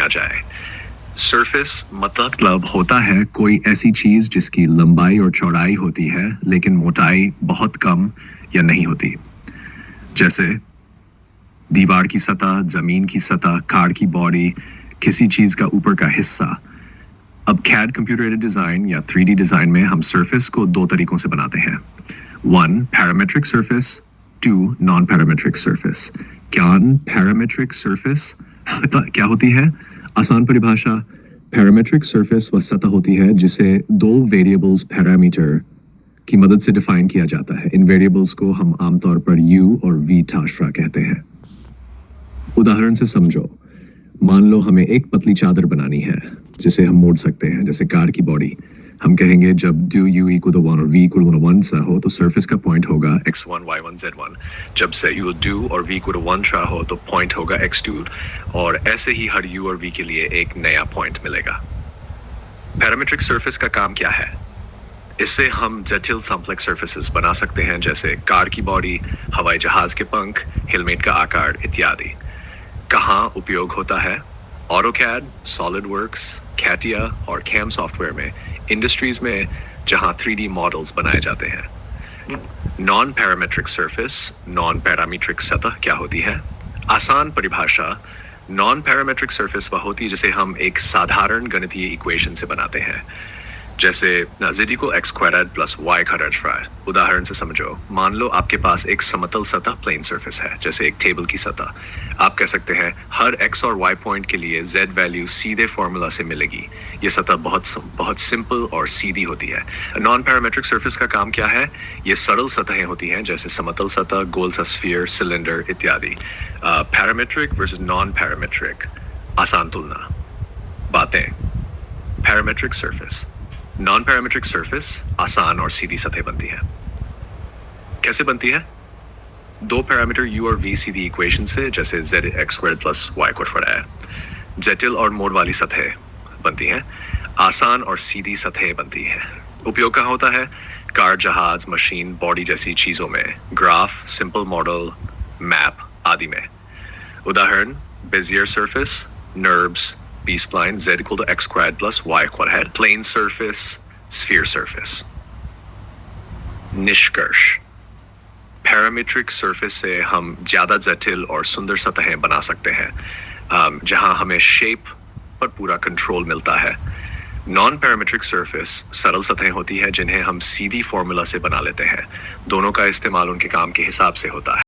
आ जाए। सरफेस मतलब होता है कोई ऐसी चीज जिसकी लंबाई और चौड़ाई होती है लेकिन मोटाई बहुत कम या नहीं होती। जैसे दीवार की सतह, जमीन की सतह, कार की बॉडी, किसी चीज का ऊपर का हिस्सा। अब CAD कंप्यूटर एडेड डिजाइन या 3D डिजाइन में हम सरफेस को दो तरीकों से बनाते हैं। 1 parametric surface, 2 non parametric surface. क्या पैरामेट्रिक सरफेस क्या होती है? आसान परिभाषा, पैरामेट्रिक सरफेस वह सतह होती है जिसे दो वेरिएबल्स पैरामीटर की मदद से डिफाइन किया जाता है। इन वेरिएबल्स को हम आमतौर पर u और v टाशरा कहते हैं। उदाहरण से समझो, मान लो हमें एक पतली चादर बनानी है जिसे हम मोड़ सकते हैं, जैसे कार की बॉडी। हम कहेंगे जब do u equal to 1 और v equal to 1 सा हो तो सरफेस का पॉइंट होगा x1 y1 z1। जब से u do और v equal to 1 सा हो तो पॉइंट होगा x2, और ऐसे ही हर u और v के लिए एक नया पॉइंट मिलेगा। पैरामेट्रिक सरफेस का काम क्या है? इससे हम जटिल कॉम्प्लेक्स सरफेसेस बना सकते हैं, जैसे कार की बॉडी, हवाई जहाज के पंख, हेलमेट का आकार इत्यादि। कहाँ उपयोग होता है? AutoCAD, SolidWorks, CATIA और CAM सॉफ्टवेयर में, इंडस्ट्रीज में जहां 3D मॉडल्स बनाए जाते हैं। Non parametric surface, non parametric सतह क्या होती है? आसान परिभाषा, नॉन पैरामेट्रिक सरफेस वह होती है जिसे हम एक साधारण गणितीय इक्वेशन से बनाते हैं, जैसे z equal x squared plus y का रजफार। उदाहरण से समझो, मान लो आपके पास एक समतल सतह प्लेन सरफेस है, जैसे एक टेबल की सतह। आप कह सकते हैं हर x और y पॉइंट के लिए z वैल्यू सीधे फॉर्मूला से मिलेगी। ये सतह बहुत सिंपल और सीधी होती है। नॉन पैरामेट्रिक सरफेस का काम क्या है? ये सरल सतहें होती हैं, जैसे समतल सतह, गोल सा स्फीयर, सिलेंडर इत्यादि। पैरामेट्रिक वर्सेस नॉन पैरामेट्रिक, आसान तुलना। बातें। Parametric surface, non parametric surface आसान और सीधी सतह बनती है। कैसे बनती है? दो पैरामीटर u और v सीधी इक्वेशन से, जैसे z x square plus y square है। जटिल और मोड़ वाली सतह बनती हैं, आसान और सीधी सतह बनती हैं। उपयोग कहाँ होता है? कार, जहाज, मशीन, बॉडी जैसी चीजों में, ग्राफ, सिंपल मॉडल, मैप आदि में। उदाहरण Bezier surface, NURBS, B-spline, z equal to x squared plus y squared, plane surface, sphere surface। निष्कर्ष, पैरामीट्रिक सरफेस से हम ज्यादा जटिल और सुंदर सतहें बना सकते हैं, जहां हमें शेप पर पूरा कंट्रोल मिलता है। नॉन पैरामीट्रिक सरफेस सरल सतहें होती है जिन्हें हम सीधी फॉर्मूला से बना लेते हैं। दोनों का इस्तेमाल उनके काम के हिसाब से होता है।